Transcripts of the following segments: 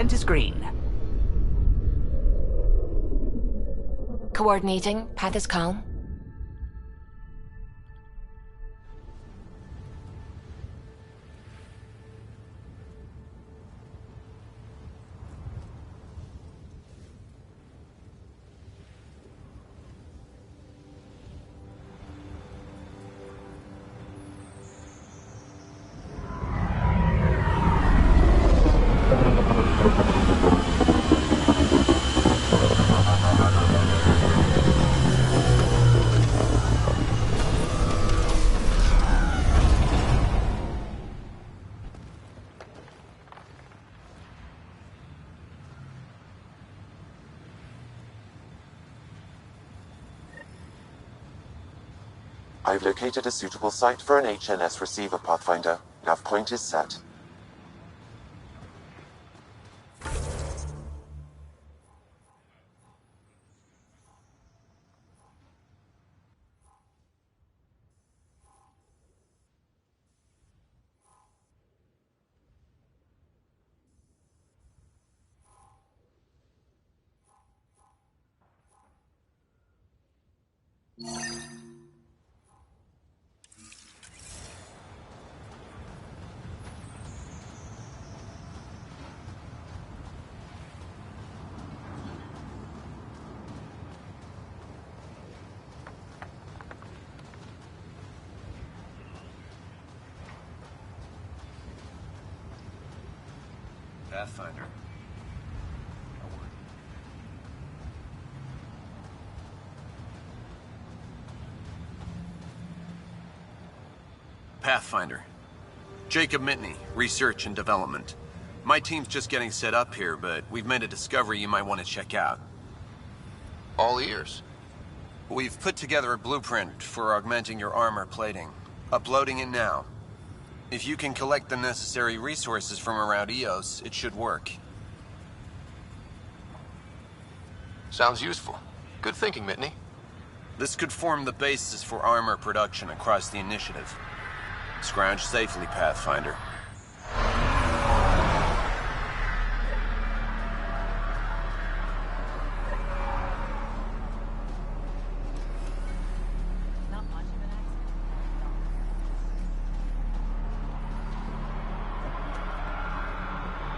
Scent is green. Coordinating. Path is calm. I've located a suitable site for an HNS receiver, Pathfinder. Nav point is set. Pathfinder. Pathfinder. Jacob Mitney, Research and Development. My team's just getting set up here, but we've made a discovery you might want to check out. All ears. We've put together a blueprint for augmenting your armor plating. Uploading it now. If you can collect the necessary resources from around EOS, it should work. Sounds useful. Good thinking, Mitney. This could form the basis for armor production across the initiative. Scrounge safely, Pathfinder.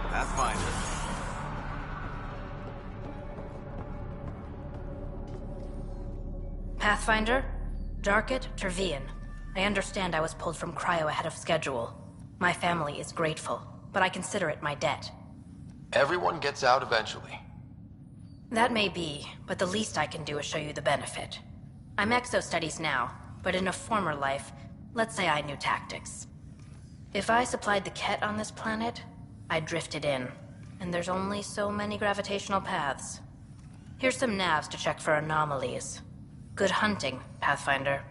Pathfinder. Pathfinder? Darket Tervian. I understand I was pulled from cryo ahead of schedule. My family is grateful, but I consider it my debt. Everyone gets out eventually. That may be, but the least I can do is show you the benefit. I'm exo-studies now, but in a former life, let's say I knew tactics. If I supplied the Ket on this planet, I drifted in, and there's only so many gravitational paths. Here's some navs to check for anomalies. Good hunting, Pathfinder.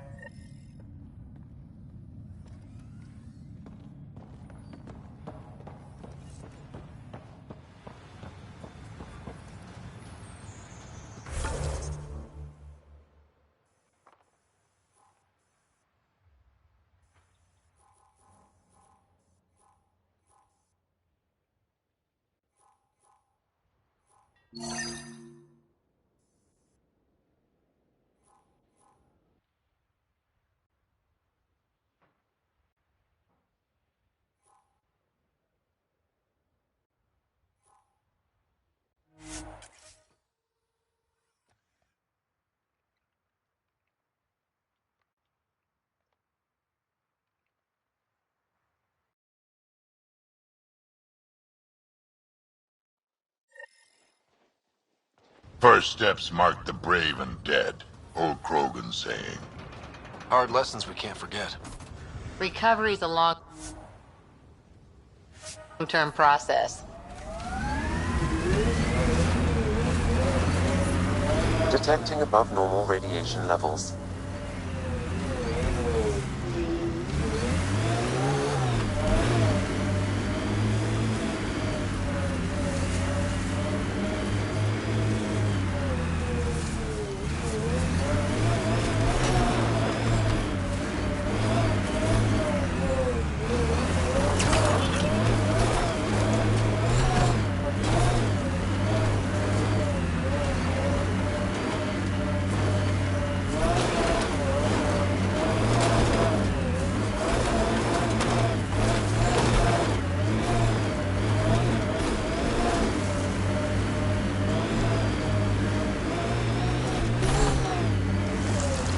First steps mark the brave and dead. Old Krogan saying. Hard lessons we can't forget. Recovery's a long-term process. Detecting above normal radiation levels.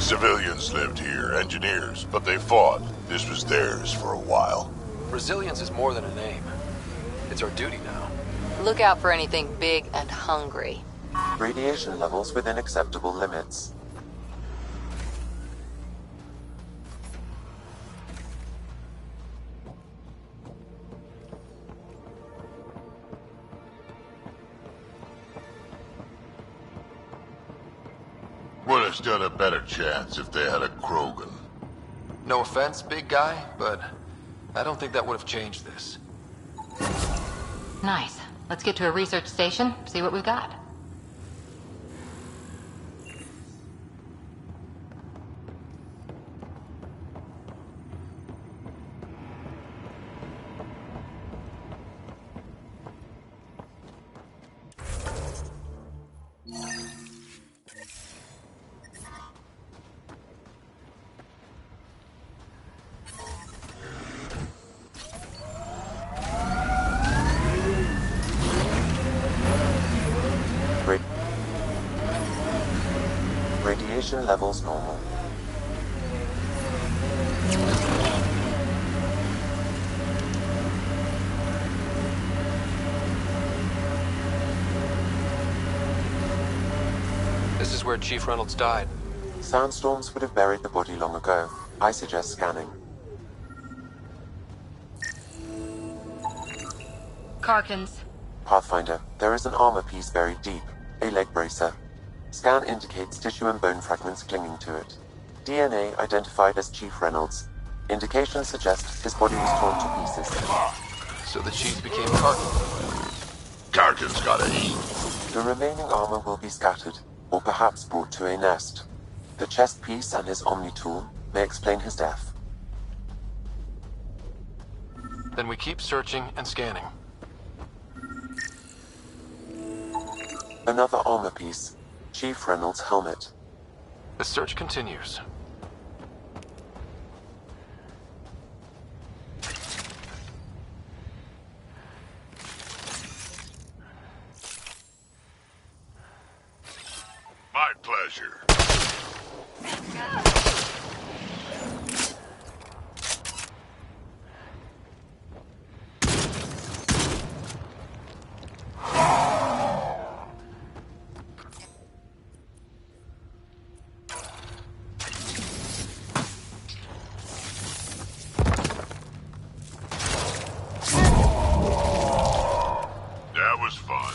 Civilians lived here, engineers, but they fought. This was theirs for a while. Resilience is more than a name. It's our duty now. Look out for anything big and hungry. Radiation levels within acceptable limits. Would have stood a better chance if they had a Krogan. No offense, big guy, but I don't think that would have changed this. Nice. Let's get to a research station, see what we've got. Radiation levels normal. This is where Chief Reynolds died. Sandstorms would have buried the body long ago. I suggest scanning. Karkins. Pathfinder, there is an armor piece buried deep. A leg bracer. Scan indicates tissue and bone fragments clinging to it. DNA identified as Chief Reynolds. Indications suggest his body was torn to pieces. So the Chief became Carton. Karkin's gotta eat. The remaining armor will be scattered, or perhaps brought to a nest. The chest piece and his Omni tool may explain his death. Then we keep searching and scanning. Another armor piece. Chief Reynolds' helmet. The search continues. My pleasure. That was fun.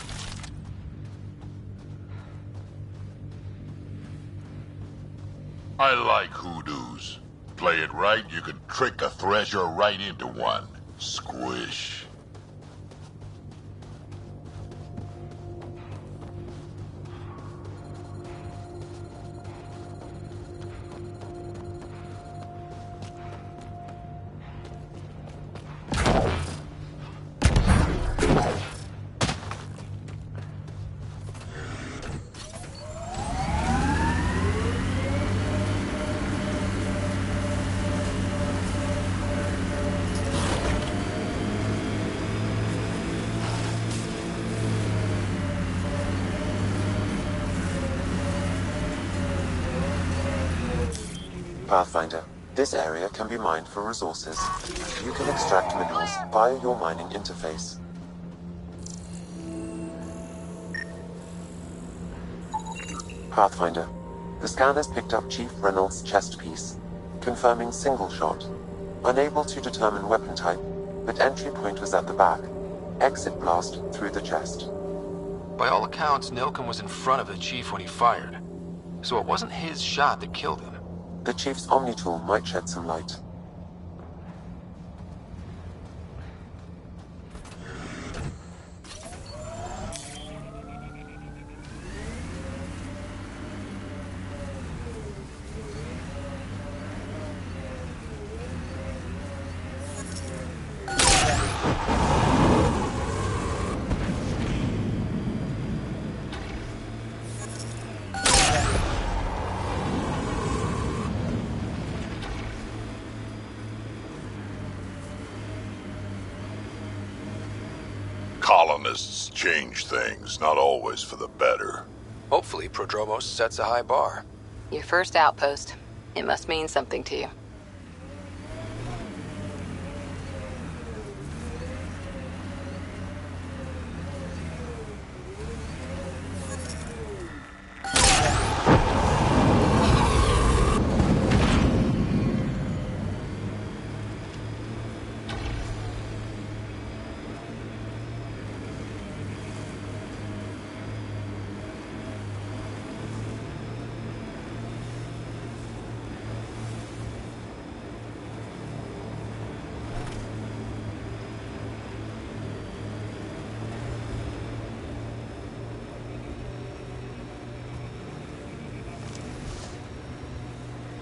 I like hoodoos. Play it right, you can trick a thresher right into one. Squish. Pathfinder, this area can be mined for resources. You can extract minerals via your mining interface. Pathfinder, the scan has picked up Chief Reynolds' chest piece, confirming single shot. Unable to determine weapon type, but entry point was at the back. Exit blast through the chest. By all accounts, Nilkum was in front of the Chief when he fired. So it wasn't his shot that killed him. The Chief's Omni tool might shed some light. Colonists change things, not always for the better. Hopefully, Prodromos sets a high bar. Your first outpost. It must mean something to you.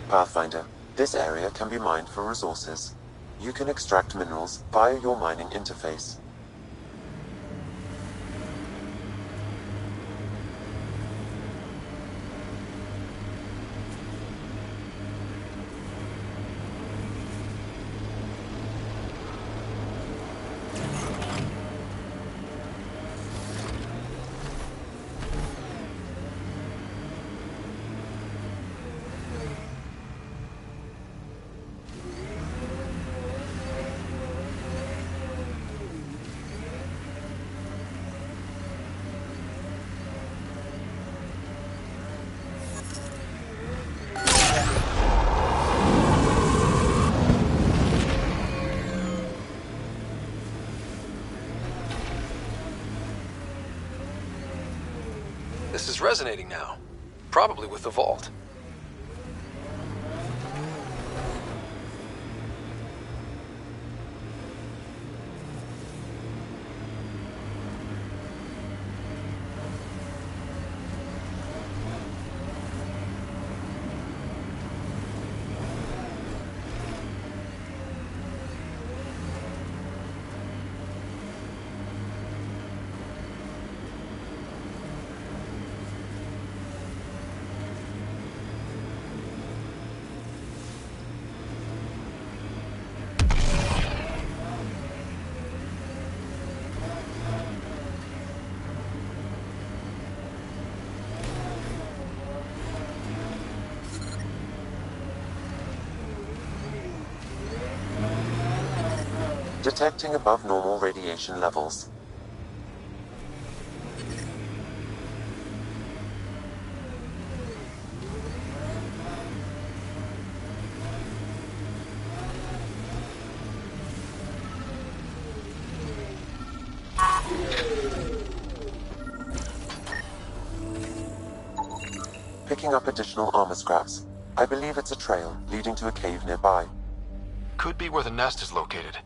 Pathfinder, this area can be mined for resources. You can extract minerals via your mining interface. This is resonating now. Probably with the vault. Detecting above normal radiation levels. Picking up additional armor scraps. I believe it's a trail leading to a cave nearby. Could be where the nest is located.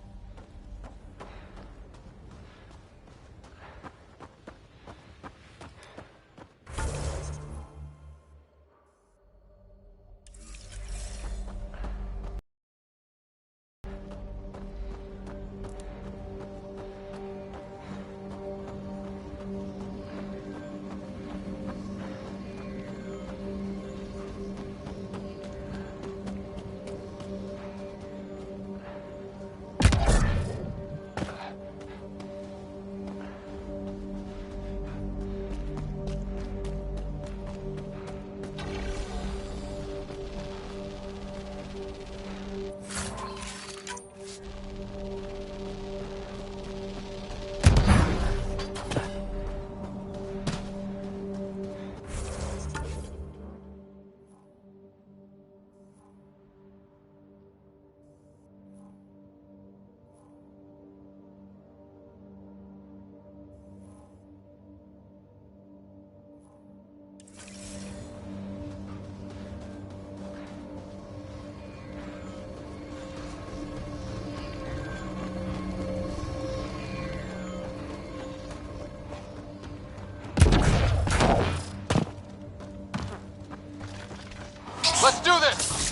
Let's do this!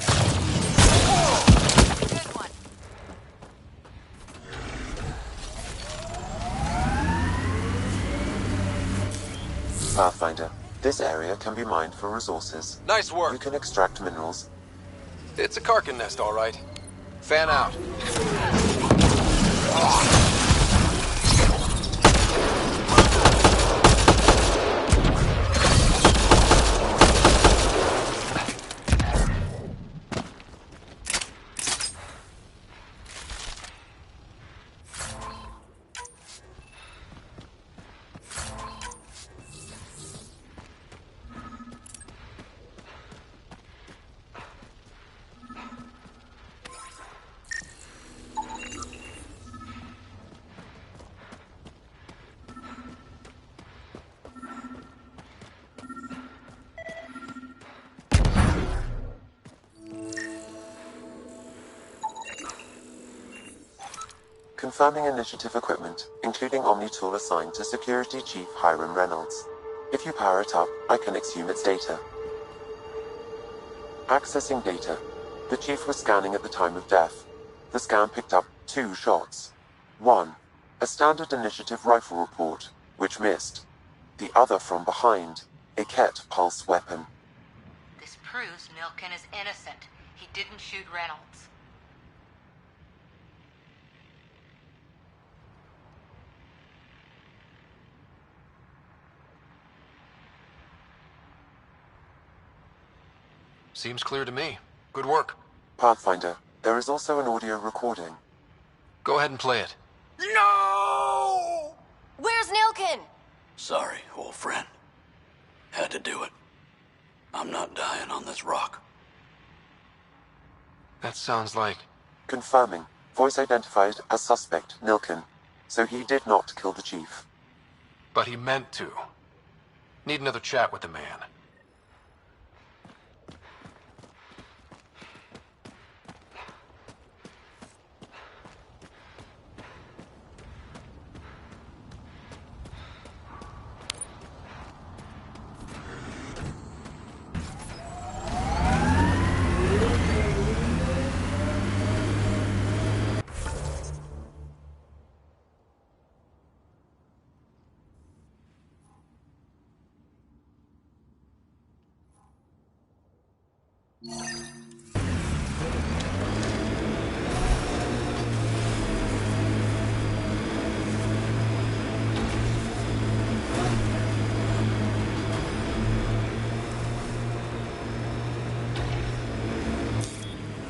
Good one. Pathfinder, this area can be mined for resources. Nice You work. can extract minerals. It's a Karkin nest, all right. Fan out. Confirming initiative equipment, including Omni-tool assigned to Security Chief Hiram Reynolds. If you power it up, I can exhume its data. Accessing data. The Chief was scanning at the time of death. The scan picked up 2 shots. 1. A standard initiative rifle report, which missed. The other from behind, a Ket pulse weapon. This proves Milken is innocent. He didn't shoot Reynolds. Seems clear to me. Good work. Pathfinder, there is also an audio recording. Go ahead and play it. No! Where's Nilkin? Sorry, old friend. Had to do it. I'm not dying on this rock. That sounds like... Confirming. Voice identified as suspect, Nilkin. So he did not kill the Chief. But he meant to. Need another chat with the man.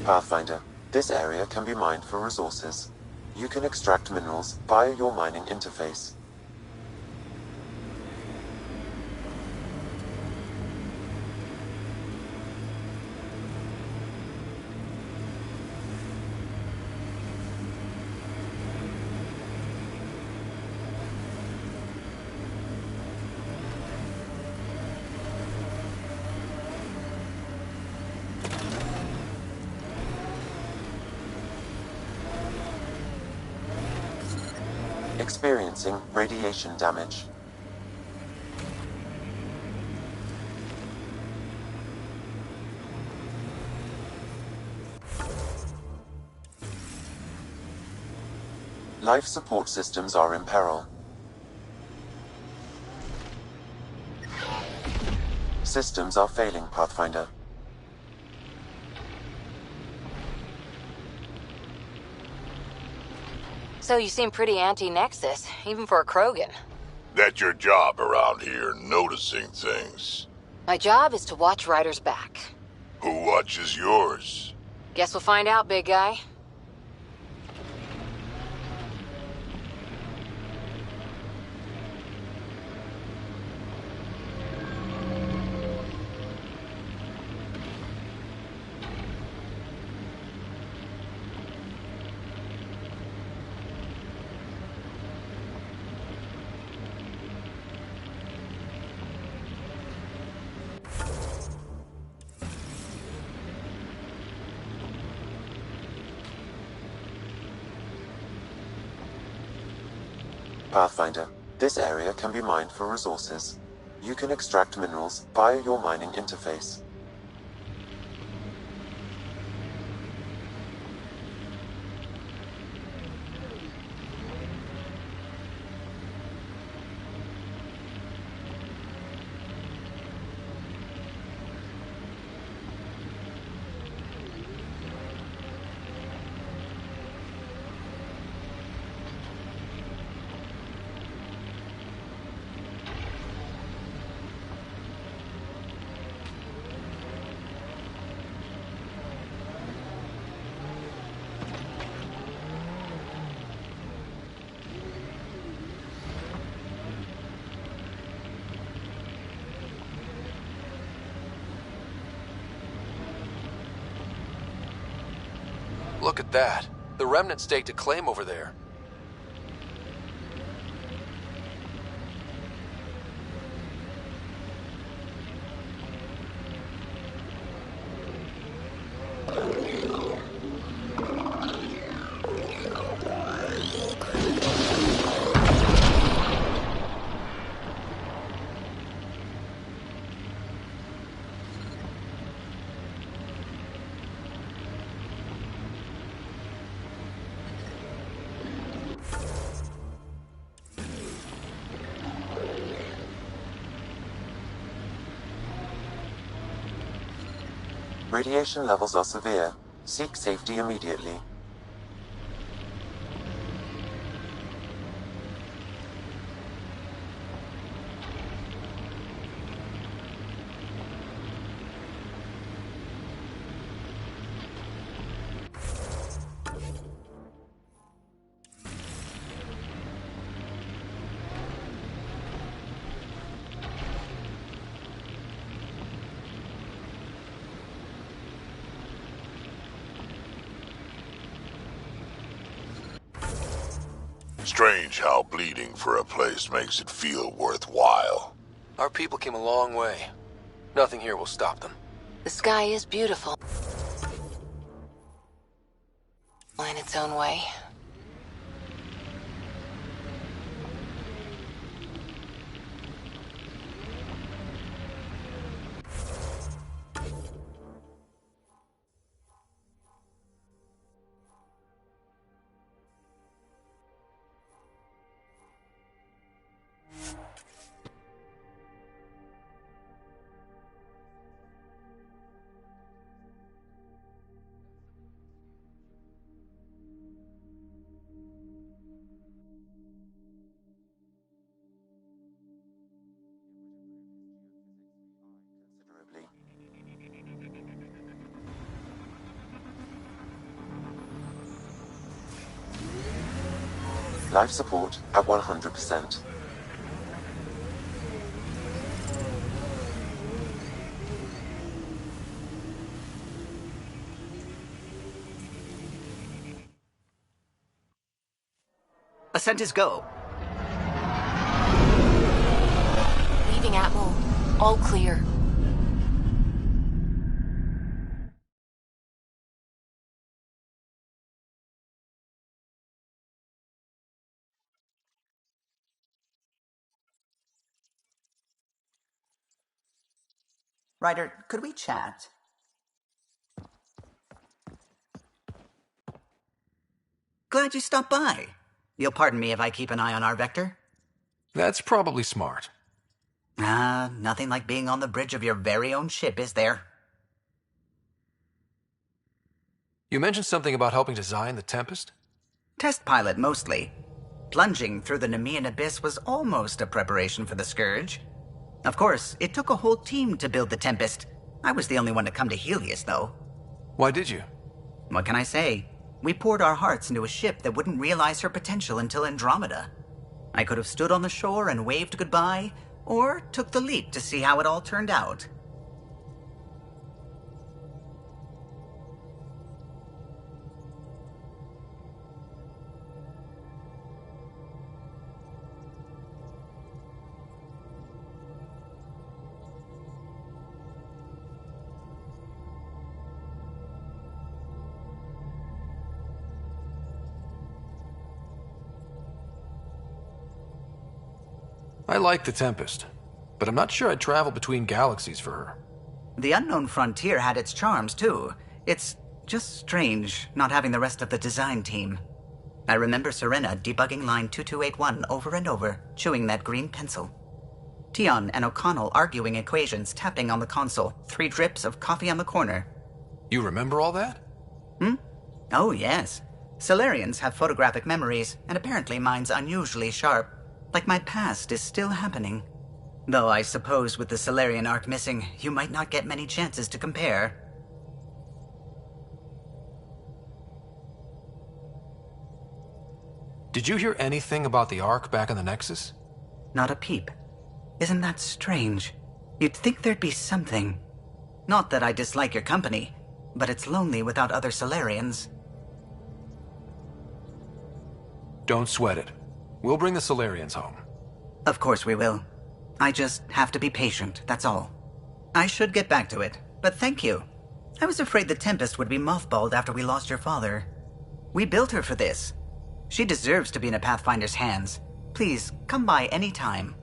Pathfinder, this area can be mined for resources. You can extract minerals via your mining interface. Experiencing radiation damage. Life support systems are in peril. Systems are failing, Pathfinder. So you seem pretty anti-Nexus, even for a Krogan. That's your job around here, noticing things. My job is to watch Ryder's back. Who watches yours? Guess we'll find out, big guy. Pathfinder, this area can be mined for resources. You can extract minerals via your mining interface. Look at that. The Remnant staked a claim over there. Radiation levels are severe. Seek safety immediately. Strange how bleeding for a place makes it feel worthwhile. Our people came a long way. Nothing here will stop them. The sky is beautiful in its own way. Life support at 100%. Ascent is go. Leaving Atmo. All clear. Ryder, could we chat? Glad you stopped by. You'll pardon me if I keep an eye on our vector? That's probably smart. Nothing like being on the bridge of your very own ship, is there? You mentioned something about helping design the Tempest? Test pilot, mostly. Plunging through the Nemean abyss was almost a preparation for the Scourge. Of course, it took a whole team to build the Tempest. I was the only one to come to Helios, though. Why did you? What can I say? We poured our hearts into a ship that wouldn't realize her potential until Andromeda. I could have stood on the shore and waved goodbye, or took the leap to see how it all turned out. I like the Tempest, but I'm not sure I'd travel between galaxies for her. The unknown frontier had its charms, too. It's just strange not having the rest of the design team. I remember Serena debugging line 2281 over and over, chewing that green pencil. Tion and O'Connell arguing equations, tapping on the console, 3 drips of coffee on the corner. You remember all that? Oh, yes. Solarians have photographic memories, and apparently mine's unusually sharp. Like my past is still happening. Though I suppose with the Solarian arc missing, you might not get many chances to compare. Did you hear anything about the Ark back in the Nexus? Not a peep. Isn't that strange? You'd think there'd be something. Not that I dislike your company, but it's lonely without other Solarians. Don't sweat it. We'll bring the Solarians home. Of course we will. I just have to be patient, that's all. I should get back to it, but thank you. I was afraid the Tempest would be mothballed after we lost your father. We built her for this. She deserves to be in a Pathfinder's hands. Please, come by any time.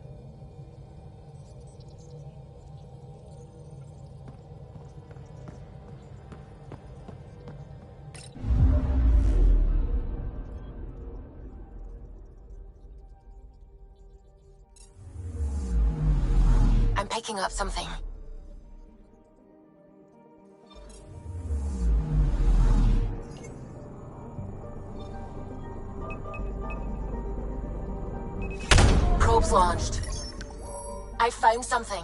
I'm picking up something. Probes launched. I found something.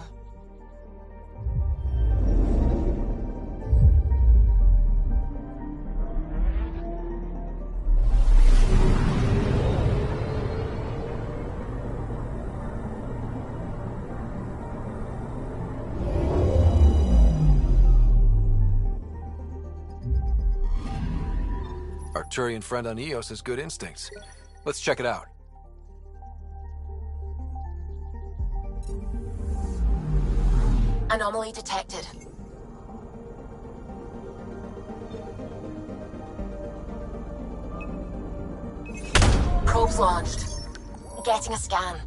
Arturian friend on Eos has good instincts. Let's check it out. Anomaly detected. Probes launched. Getting a scan.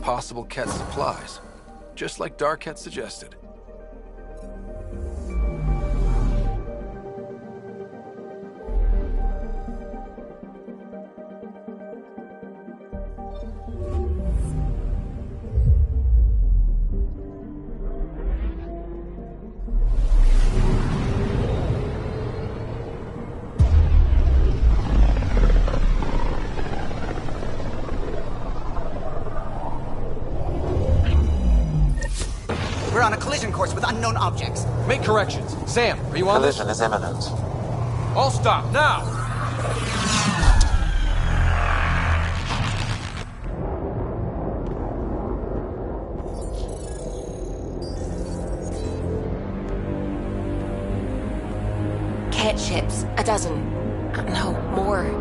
Possible Ket supplies, just like Dark had suggested. We're on a collision course with unknown objects. Make corrections. Sam, are you on this? Collision is imminent. All stop, now! Ket ships. A dozen. No, more.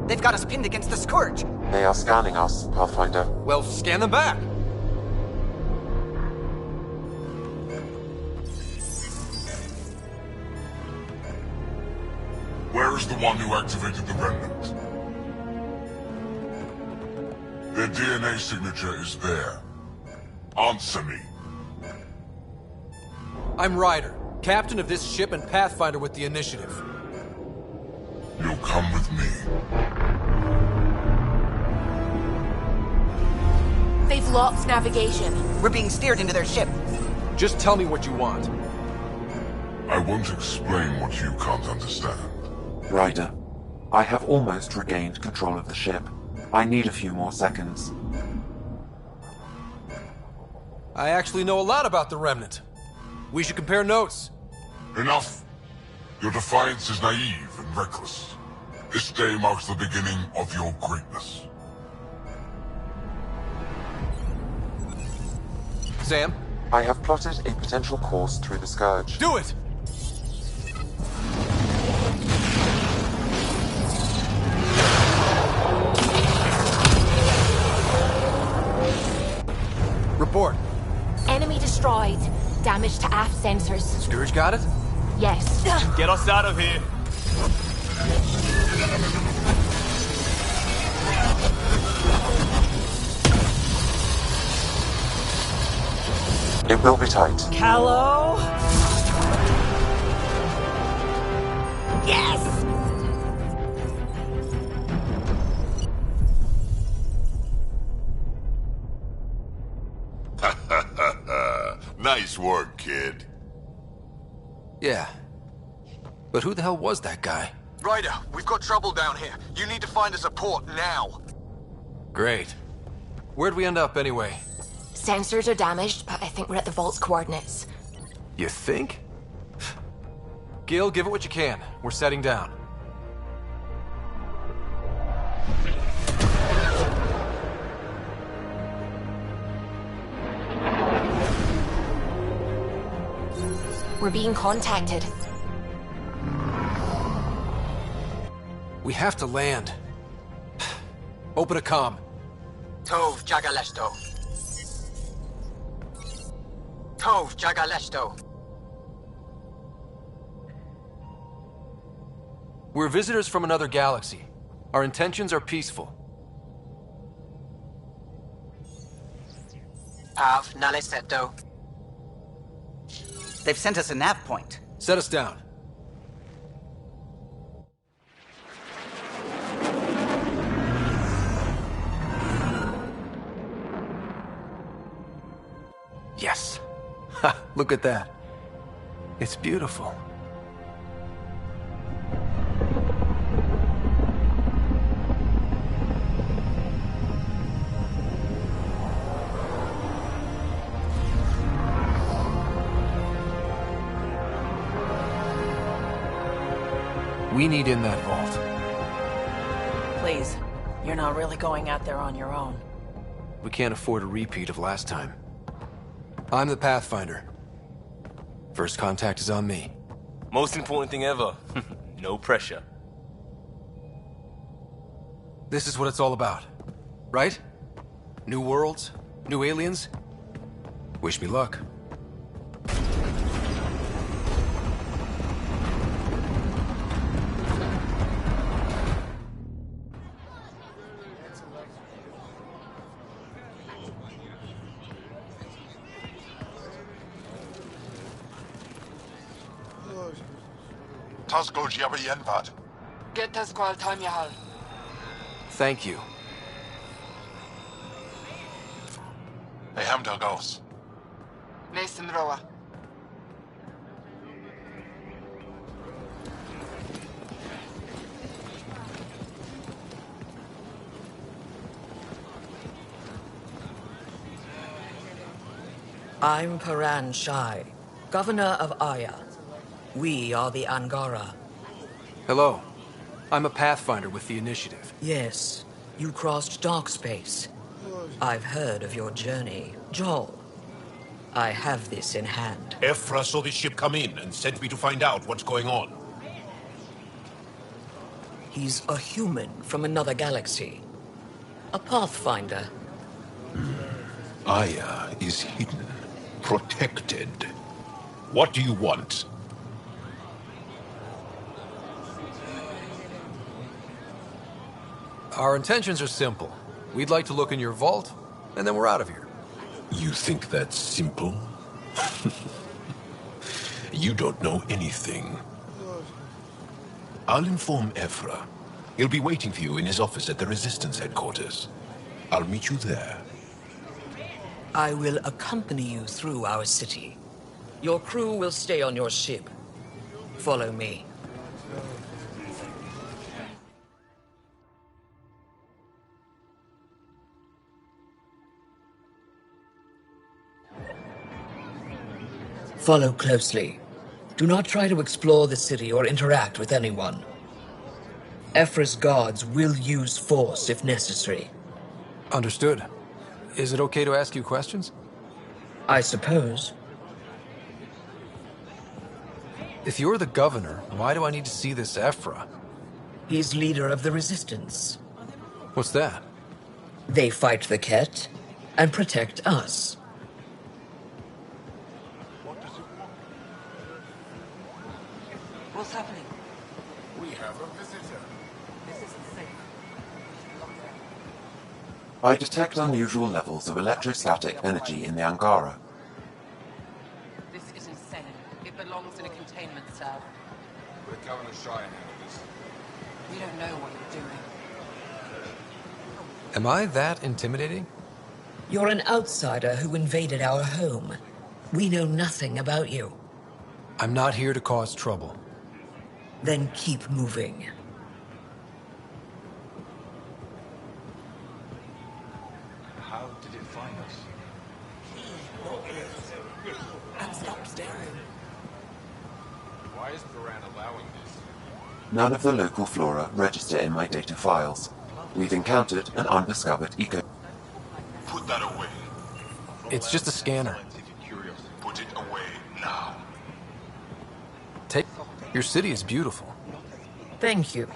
They've got us pinned against the Scourge. They are scanning us, Pathfinder. Well, scan them back! Where is the one who activated the remnant? Their DNA signature is there. Answer me. I'm Ryder, captain of this ship and Pathfinder with the initiative. You'll come with me. They've locked navigation. We're being steered into their ship. Just tell me what you want. I won't explain what you can't understand. Ryder, I have almost regained control of the ship. I need a few more seconds. I actually know a lot about the Remnant. We should compare notes. Enough! Your defiance is naive and reckless. This day marks the beginning of your greatness. Sam, I have plotted a potential course through the Scourge. do it! Report. Enemy destroyed. Damage to aft sensors. Scourge got it? Yes. Get us out of here. It will be tight. Callow? Yes! Nice work, kid. Yeah. But who the hell was that guy? Ryder, we've got trouble down here. You need to find us a port now. Great. Where'd we end up anyway? Sensors are damaged, but I think we're at the vault's coordinates. You think? Gil, give it what you can. We're setting down. We're being contacted. We have to land. Open a comm. Tov Jagalesto. Tov Jagalesto. We're visitors from another galaxy. Our intentions are peaceful. Av nalesetto. They've sent us a nav point. Set us down. Yes. Ha, look at that. It's beautiful. We need in that vault. Please, you're not really going out there on your own. We can't afford a repeat of last time. I'm the Pathfinder. First contact is on me. Most important thing ever. No pressure. This is what it's all about, right? New worlds? New aliens? Wish me luck. Tasco Jabayenvat. Get us call time Yahal. Thank you. Hey, Hamdar Gauss. Nathan Roa. I'm Paran Shai, Governor of Aya. We are the Angara. Hello. I'm a Pathfinder with the Initiative. Yes, you crossed dark space. I've heard of your journey, Joel. I have this in hand. Ephra saw this ship come in and sent me to find out what's going on. He's a human from another galaxy. A Pathfinder. Aya is hidden, protected. What do you want? Our intentions are simple. We'd like to look in your vault, and then we're out of here. You think that's simple? You don't know anything. I'll inform Ephra. He'll be waiting for you in his office at the Resistance headquarters. I'll meet you there. I will accompany you through our city. Your crew will stay on your ship. Follow me. Follow closely. Do not try to explore the city or interact with anyone. Ephra's guards will use force if necessary. Understood. Is it okay to ask you questions? I suppose. If you're the governor, why do I need to see this Ephra? He's leader of the Resistance. What's that? They fight the Ket and protect us. What's happening? We have a visitor. This isn't safe. I detect unusual levels of electrostatic energy in the Angara. This is insane. It belongs in a containment cell. Let Governor Shai handle this. We don't know what you're doing. Am I that intimidating? You're an outsider who invaded our home. We know nothing about you. I'm not here to cause trouble. Then keep moving. How did it find us? And stop staring. Why is Paran allowing this? None of the local flora register in my data files. We've encountered an undiscovered eco... Put that away. It's just a scanner. Put it away now. Your city is beautiful. Thank you.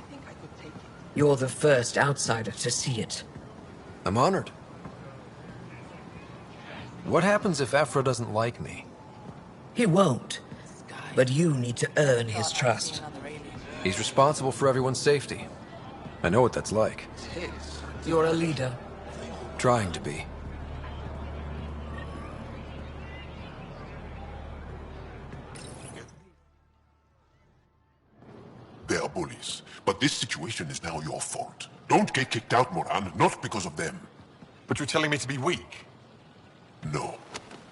You're the first outsider to see it. I'm honored. What happens if Ephra doesn't like me? He won't. But you need to earn his trust. He's responsible for everyone's safety. I know what that's like. You're a leader. Trying to be. bullies, but this situation is now your fault. Don't get kicked out, Moran, not because of them. But you're telling me to be weak? No.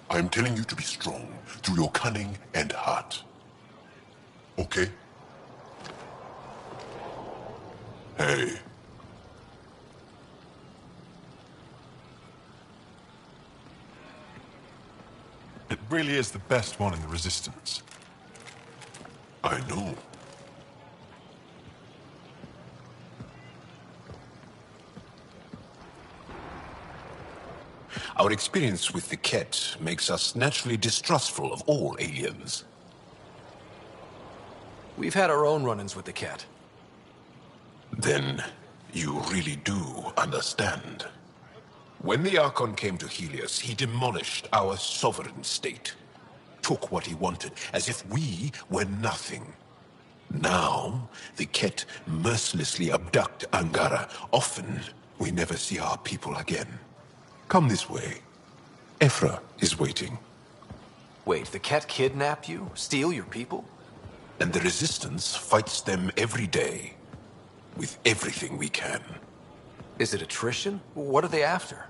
I'm telling you to be strong through your cunning and heart. Okay? Hey. It really is the best one in the Resistance. I know. Our experience with the Ket makes us naturally distrustful of all aliens. We've had our own run-ins with the Ket. Then you really do understand. When the Archon came to Helios, he demolished our sovereign state. Took what he wanted, as if we were nothing. Now, the Ket mercilessly abduct Angara. Often, we never see our people again. Come this way. Ephra is waiting. Wait, the Ket kidnap you? Steal your people? And the Resistance fights them every day. With everything we can. Is it attrition? What are they after?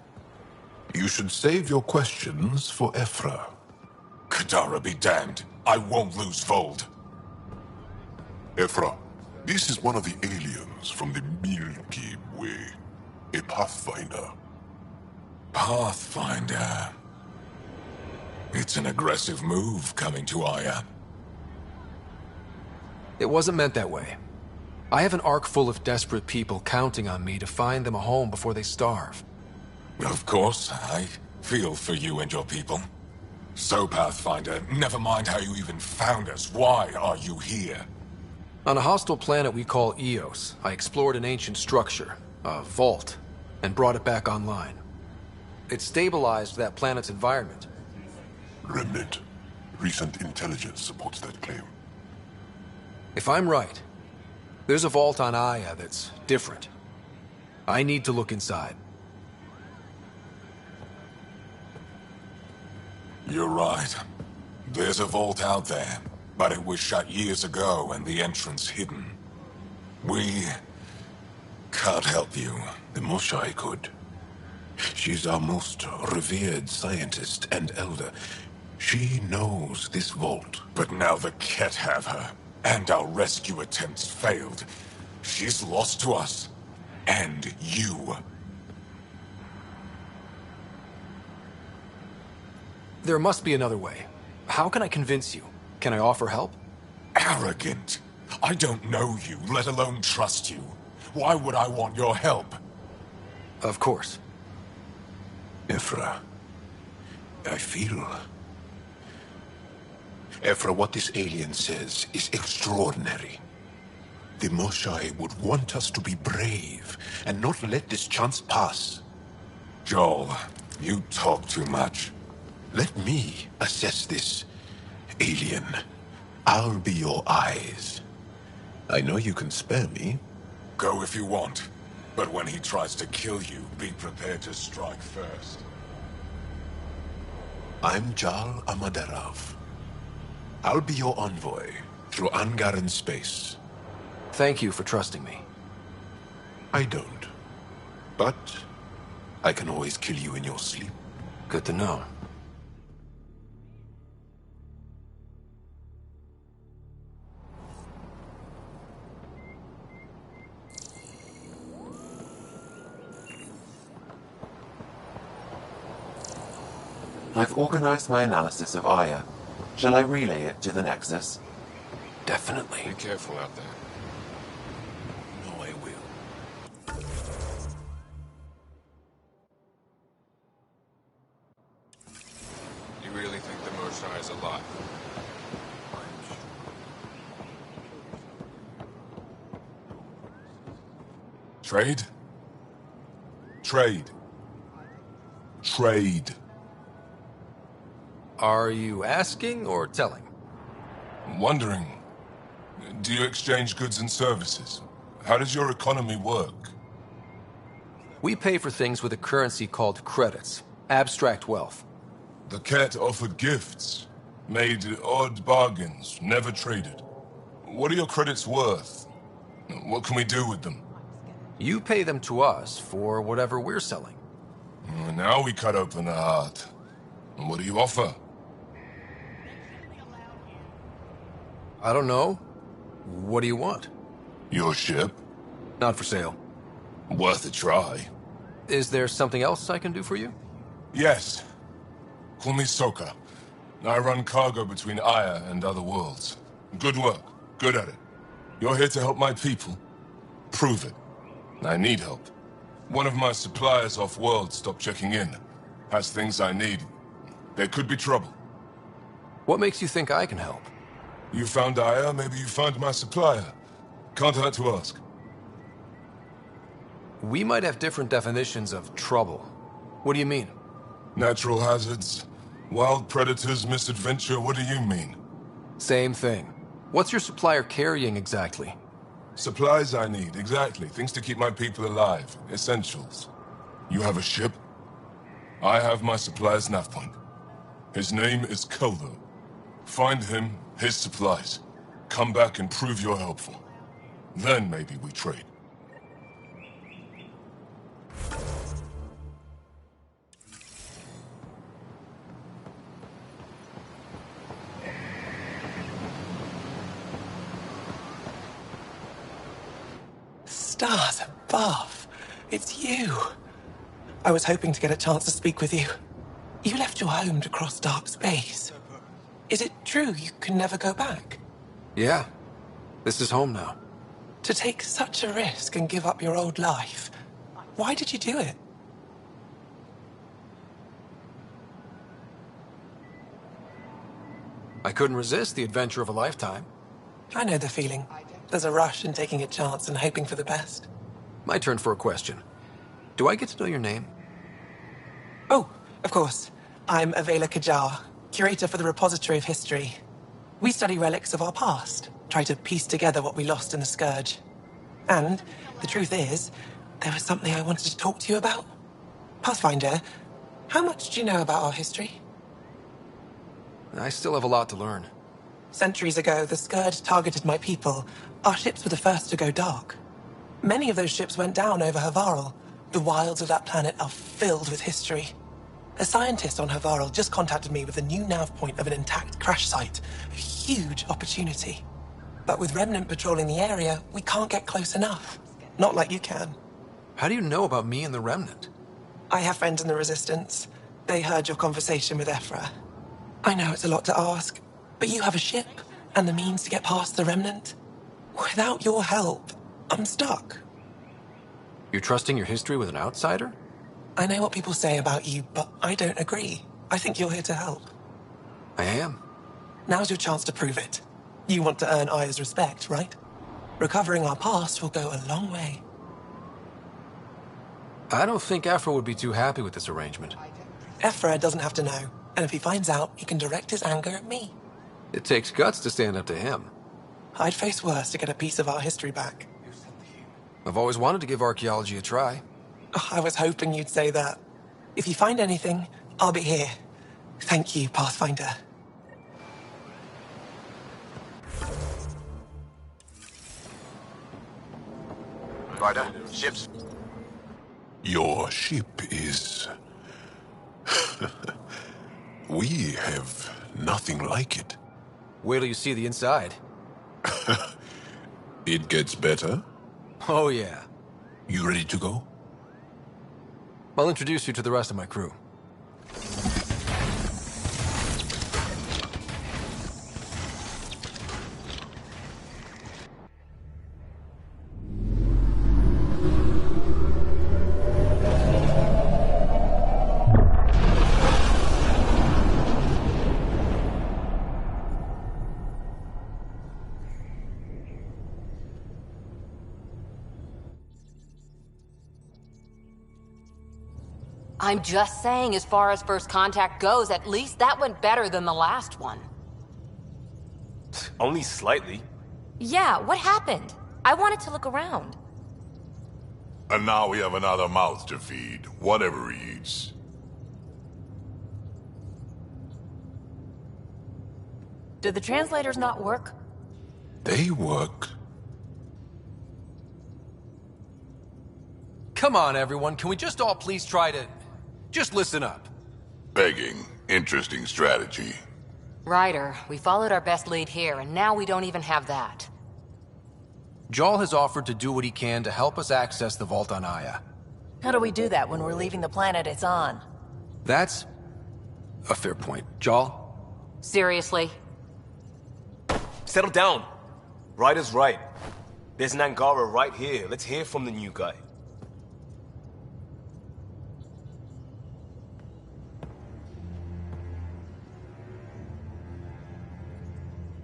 You should save your questions for Ephra. Kadara be damned. I won't lose Vold. Ephra, this is one of the aliens from the Milky Way. A Pathfinder. Pathfinder. It's an aggressive move coming to Aya. It wasn't meant that way. I have an ark full of desperate people counting on me to find them a home before they starve. Of course, I feel for you and your people. So, Pathfinder, never mind how you even found us. Why are you here? On a hostile planet we call Eos, I explored an ancient structure, a vault, and brought it back online. It stabilized that planet's environment. Remnant. Recent intelligence supports that claim. If I'm right, there's a vault on Aya that's different. I need to look inside. You're right. There's a vault out there, but it was shut years ago and the entrance hidden. We can't help you. The Moshai could. She's our most revered scientist and elder. She knows this vault. But now the Ket have her, and our rescue attempts failed. She's lost to us, and you. There must be another way. How can I convince you? Can I offer help? Arrogant. I don't know you, let alone trust you. Why would I want your help? Of course. Ephra, I feel... Ephra, what this alien says is extraordinary. The Moshai would want us to be brave and not let this chance pass. Joel, you talk too much. Let me assess this, alien. I'll be your eyes. I know you can spare me. Go if you want. But when he tries to kill you, be prepared to strike first. I'm Jal Amaderav. I'll be your envoy through Angaran space. Thank you for trusting me. I don't. But I can always kill you in your sleep. Good to know. I've organized my analysis of Aya. Shall I relay it to the Nexus? Definitely. Be careful out there. No, I will. You really think the Moshai is alive? Trade? Trade. Trade. Are you asking or telling? I'm wondering, do you exchange goods and services? How does your economy work? We pay for things with a currency called credits. Abstract wealth. The Ket offered gifts, made odd bargains, never traded. What are your credits worth? What can we do with them? You pay them to us for whatever we're selling. Now we cut open the heart. And what do you offer? I don't know. What do you want? Your ship? Not for sale. Worth a try. Is there something else I can do for you? Yes. Call me Soka. I run cargo between Aya and other worlds. Good work. Good at it. You're here to help my people. Prove it. I need help. One of my suppliers off-world stopped checking in. Has things I need. There could be trouble. What makes you think I can help? You found Aya, maybe you found my supplier. Can't hurt to ask. We might have different definitions of trouble. What do you mean? Natural hazards, wild predators, misadventure, what do you mean? Same thing. What's your supplier carrying exactly? Supplies I need, exactly. Things to keep my people alive. Essentials. You have a ship? I have my supplier's nav point. His name is Koldo. Find him, his supplies. Come back and prove you're helpful. Then maybe we trade. Stars above. It's you. I was hoping to get a chance to speak with you. You left your home to cross dark space. Is it true you can never go back? Yeah. This is home now. To take such a risk and give up your old life, why did you do it? I couldn't resist the adventure of a lifetime. I know the feeling. There's a rush in taking a chance and hoping for the best. My turn for a question. Do I get to know your name? Oh, of course. I'm Avela Kajar, curator for the Repository of History. We study relics of our past, try to piece together what we lost in the Scourge. And the truth is, there was something I wanted to talk to you about. Pathfinder, how much do you know about our history? I still have a lot to learn. Centuries ago, the Scourge targeted my people. Our ships were the first to go dark. Many of those ships went down over Havarl. The wilds of that planet are filled with history. A scientist on Havarl just contacted me with a new nav point of an intact crash site. A huge opportunity. But with Remnant patrolling the area, we can't get close enough. Not like you can. How do you know about me and the Remnant? I have friends in the Resistance. They heard your conversation with Ephra. I know it's a lot to ask, but you have a ship and the means to get past the Remnant. Without your help, I'm stuck. You're trusting your history with an outsider? I know what people say about you, but I don't agree. I think you're here to help. I am. Now's your chance to prove it. You want to earn Aya's respect, right? Recovering our past will go a long way. I don't think Ephra would be too happy with this arrangement. Ephra doesn't have to know, and if he finds out, he can direct his anger at me. It takes guts to stand up to him. I'd face worse to get a piece of our history back. I've always wanted to give archaeology a try. Oh, I was hoping you'd say that. If you find anything, I'll be here. Thank you, Pathfinder. Ryder, ships. Your ship is... We have nothing like it. Wait till you see the inside. It gets better? Oh, yeah. You ready to go? I'll introduce you to the rest of my crew. I'm just saying, as far as first contact goes, at least that went better than the last one. Only slightly. Yeah, what happened? I wanted to look around. And now we have another mouth to feed, whatever he eats. Did the translators not work? They work. Come on, everyone. Can we just all please try to... just listen up? Begging. Interesting strategy. Ryder, we followed our best lead here, and now we don't even have that. Jarl has offered to do what he can to help us access the vault on Aya. How do we do that when we're leaving the planet it's on? That's a fair point. Jarl? Seriously? Settle down. Ryder's right. There's an Angara right here. Let's hear from the new guy.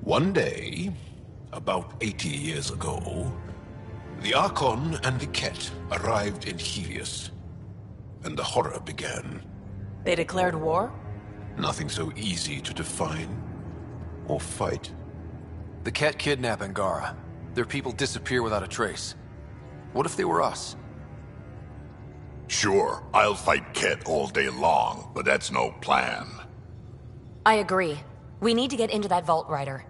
One day, about 80 years ago, the Archon and the Ket arrived in Helios, and the horror began. They declared war? Nothing so easy to define or fight. The Ket kidnap Angara. Their people disappear without a trace. What if they were us? Sure, I'll fight Ket all day long, but that's no plan. I agree. We need to get into that vault, Ryder.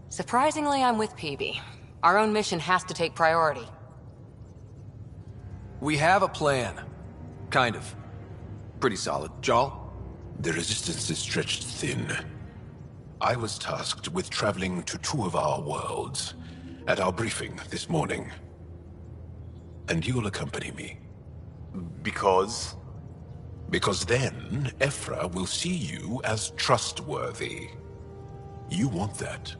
Surprisingly, I'm with PB. Our own mission has to take priority. We have a plan. Kind of. Pretty solid. Jarl? The resistance is stretched thin. I was tasked with traveling to two of our worlds at our briefing this morning. And you'll accompany me. Because? Because then, Ephra will see you as trustworthy. You want that.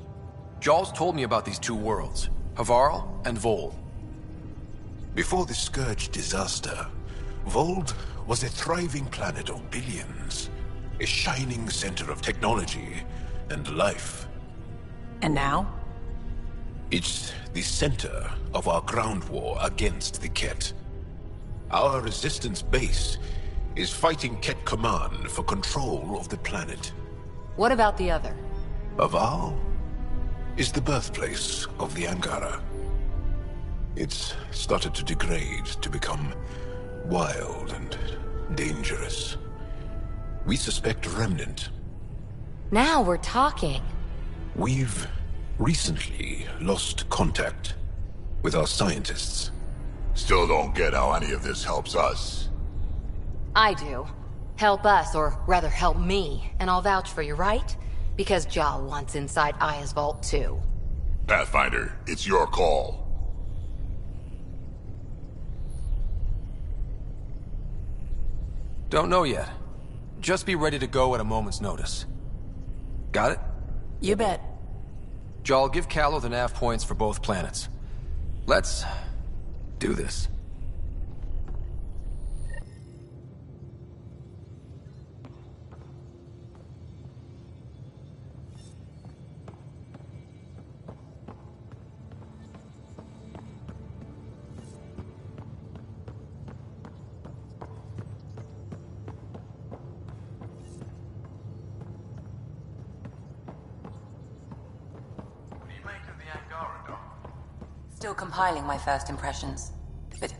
Jarl's told me about these two worlds, Havarl and Vol. Before the Scourge disaster, Vold was a thriving planet of billions. A shining center of technology and life. And now? It's the center of our ground war against the Ket. Our resistance base is fighting Ket Command for control of the planet. What about the other? Havarl is the birthplace of the Angara. It's started to degrade, to become wild and dangerous. We suspect a remnant. Now we're talking. We've recently lost contact with our scientists. Still don't get how any of this helps us. I do. Help us, or rather help me, and I'll vouch for you, right? Because Jarl wants inside Aya's vault too. Pathfinder, it's your call. Don't know yet. Just be ready to go at a moment's notice. Got it? You bet. Jarl, give Callow the nav points for both planets. Let's do this. Still compiling my first impressions. But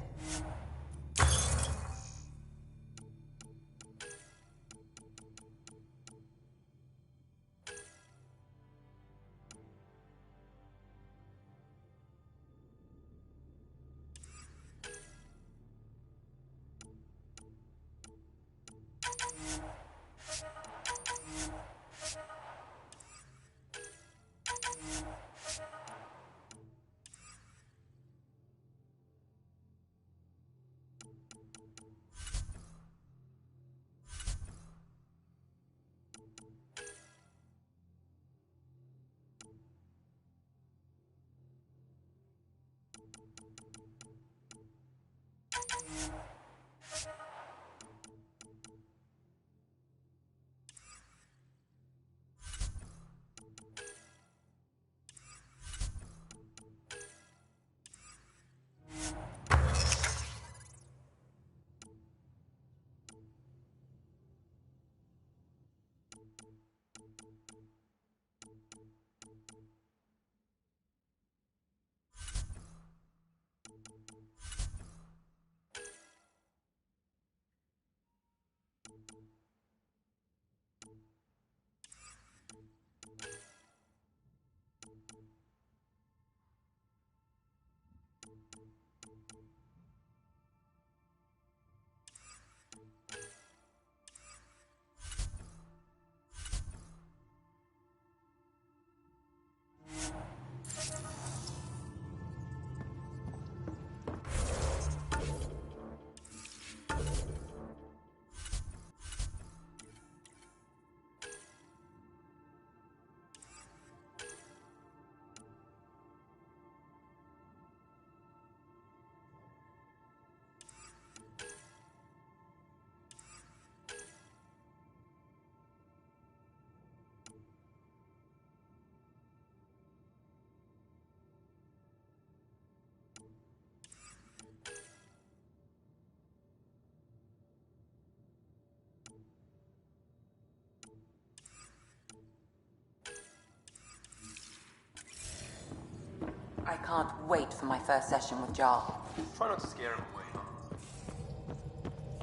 can't wait for my first session with Jarl. Try not to scare him away.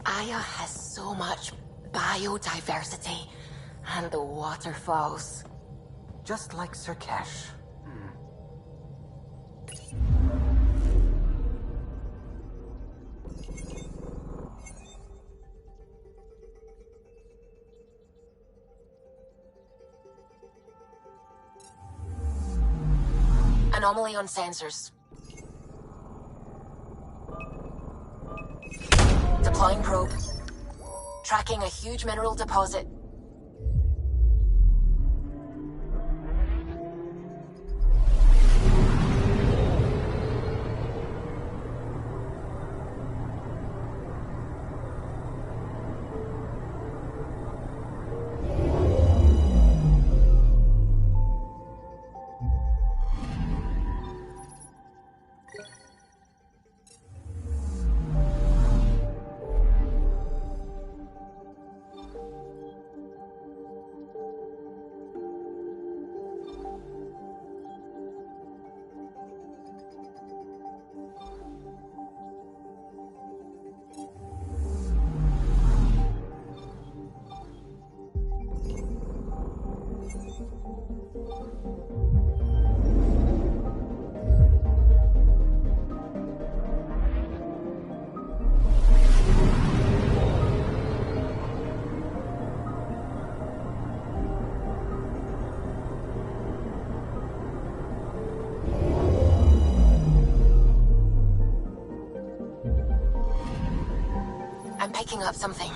Aya has so much biodiversity, and the waterfalls. Just like Sirkesh. Anomaly on sensors. Deploying probe. Tracking a huge mineral deposit. I'm picking up something.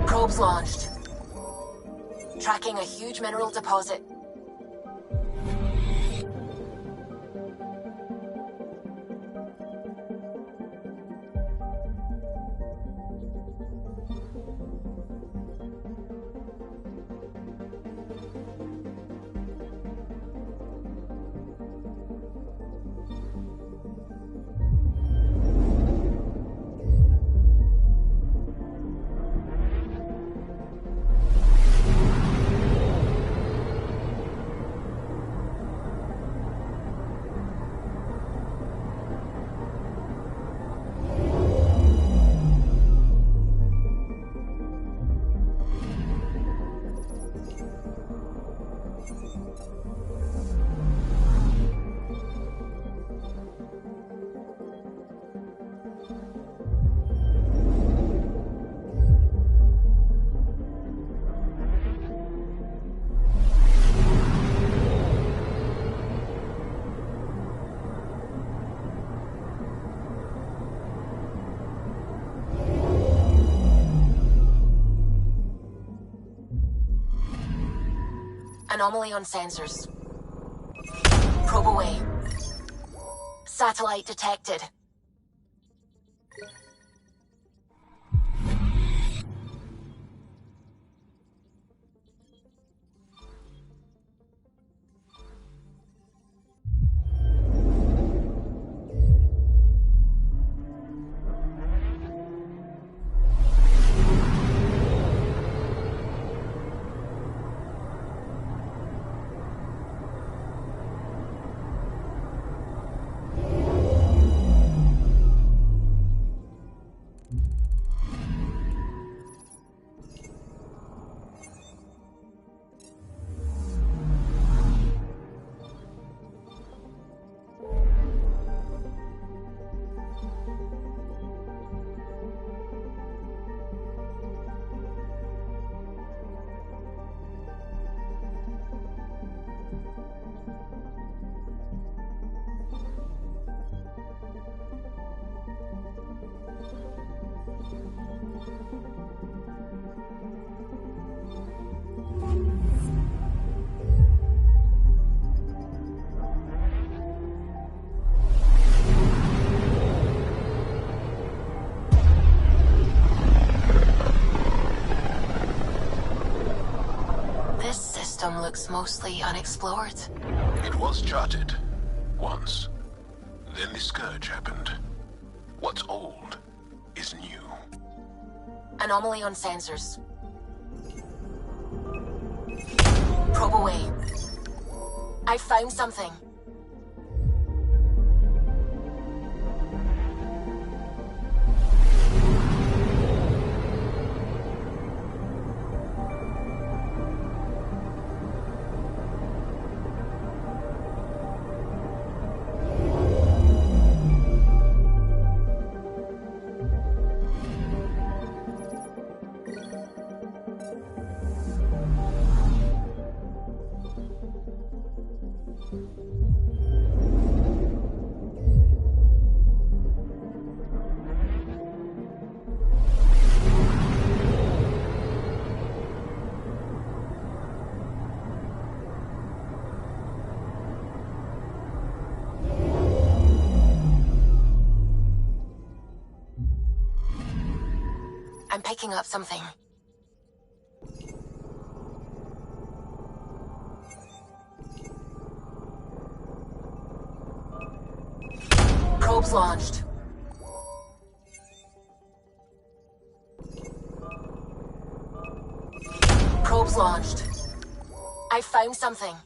Probes launched. Tracking a huge mineral deposit. Anomaly on sensors. Probe away. Satellite detected. Looks mostly unexplored. It was charted. Once. Then the Scourge happened. What's old is new. Anomaly on sensors. Probe away. I found something. I'm picking up something. Probes launched. Probes launched. I found something.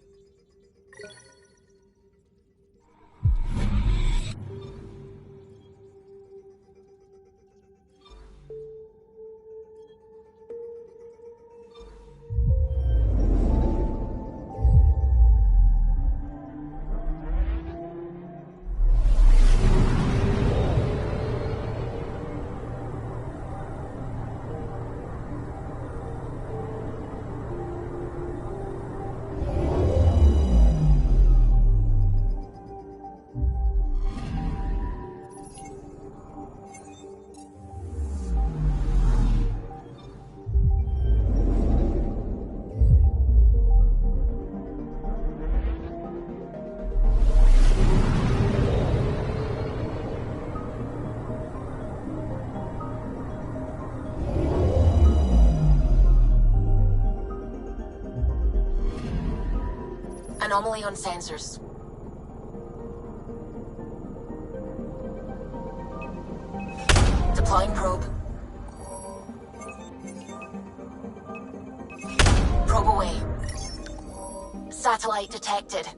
Anomaly on sensors. Deploying probe. Probe away. Satellite detected.